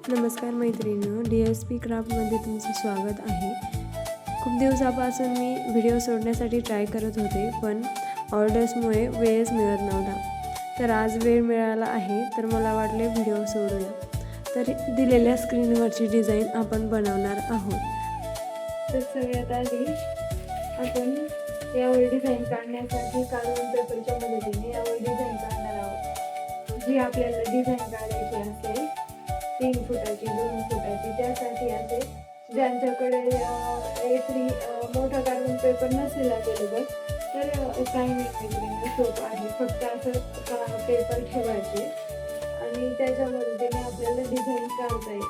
नमस्कार मैत्रिणींनो, DSP क्राफ्टमध्ये तुमचं स्वागत आहे। खूप दिवसापासून मी व्हिडिओ सोडण्यासाठी ट्राय करत होते, पण ऑर्डर्समुळे वेळच मिळत नव्हता। तर आज वेळ मिळाला आहे, तर मला वाटले व्हिडिओ सोडूया। तर दिलेल्या स्क्रीनवरची डिझाईन आपण बनवणार आहोत। तर सगळ्यात आधी आपण यावर डिझाईन काढण्यासाठी कार्बन पेपरच्या मदतीने यावर डिझाईन काढणार आहोत। जी आपल्याला डिझाईन काढायची असेल 3 फुटाची 2 फुटाची, त्यासाठी असे ज्यांच्याकडे A3 मोठा कार्बन पेपर नसेल अवेलेबल तर काही नाही, सोपं आहे। फक्त असं पेपर ठेवायचे आणि त्याच्या मदतीने आपल्याला डिझाईन काढता येईल।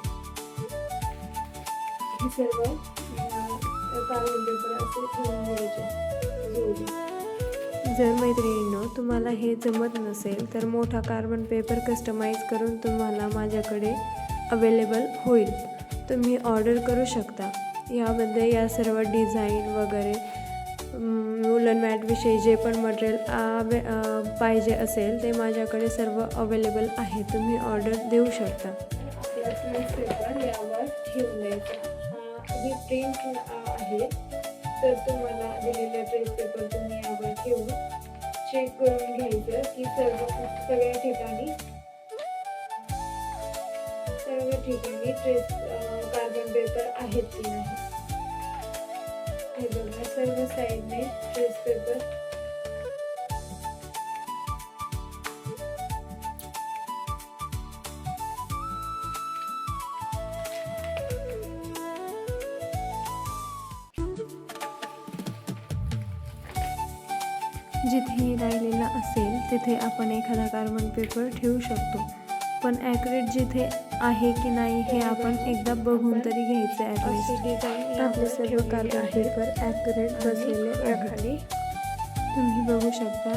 हे सर्व कार्बन पेपर असे ठेवून घ्यायचे जोडून। जर मैत्रिणींनो तुम्हाला हे जमत नसेल तर मोठा कार्बन पेपर कस्टमाइज करून तुम्हाला माझ्याकडे अवेलेबल होईल, तुम्ही ऑर्डर करू शकता। यामध्ये या सर्व डिझाईन वगैरे वूलन मॅटविषयी जे पण मटेरियल पाहिजे असेल ते माझ्याकडे सर्व अवेलेबल आहे, तुम्ही ऑर्डर देऊ शकता। आपला ट्रेस पेपर यावर ठेवून द्यायचा। ही प्रिंट आहे, तर तुम्हाला दिलेला ट्रेस पेपर तुम्ही यावर ठेवून चेक करून घ्यायचं की सगळ्या ठिकाणी ट्रेस कार्बन पेपर आहेत की नाही। हे बघा, सर्व साईडने ट्रेस पेपर जिथे राहिलेला असेल तिथे आपण एखादा कार्बन पेपर ठेवू शकतो, पण ॲक्युरेट जिथे आहे की नाही हे आपण एकदा बघून तरी घ्यायचं ॲटलिस्ट। आपले सर्व कार्बन पेपर ॲक्युरेट बसलेले खाली तुम्ही बघू शकता,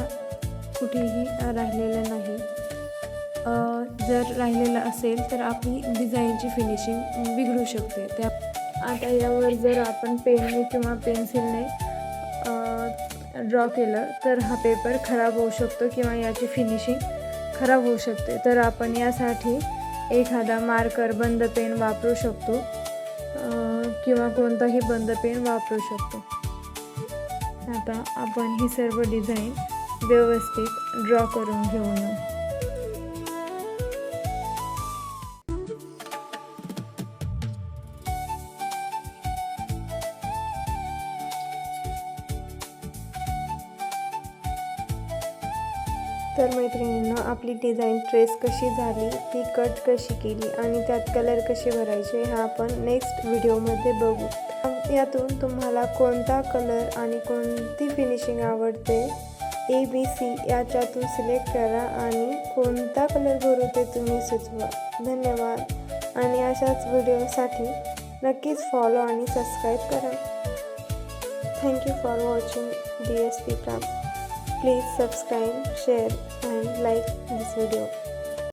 कुठेही राहिलेलं नाही। जर राहिलेलं असेल तर आपली डिझाईनची फिनिशिंग बिघडू शकते। त्या आता यावर जर आपण पेनने किंवा पेन्सिलने ड्रॉ केलं तर हा पेपर खराब होऊ शकतो किंवा याची फिनिशिंग खराब होऊ शकते। तर आपण यासाठी एखादा मार्कर बंद पेन वापरू शकतो किंवा कोणताही बंद पेन वापरू शकतो। आता आपण ही सर्व डिझाईन व्यवस्थित ड्रॉ करून घेऊया। तर मैत्रिणींनो, आपली डिझाईन ट्रेस कशी झाली, ती कट कशी केली आणि त्यात कलर कसे भरायचे हा आपण नेक्स्ट व्हिडिओमध्ये बघू। यातून तुम्हाला कोणता कलर आणि कोणती फिनिशिंग आवडते ABC याच्यातून सिलेक्ट करा आणि कोणता कलर भरू ते तुम्ही सुचवा। धन्यवाद आणि अशाच व्हिडिओसाठी नक्कीच फॉलो आणि सबस्क्राईब करा। Thank you for watching DSP craft. Please subscribe, share and like this video.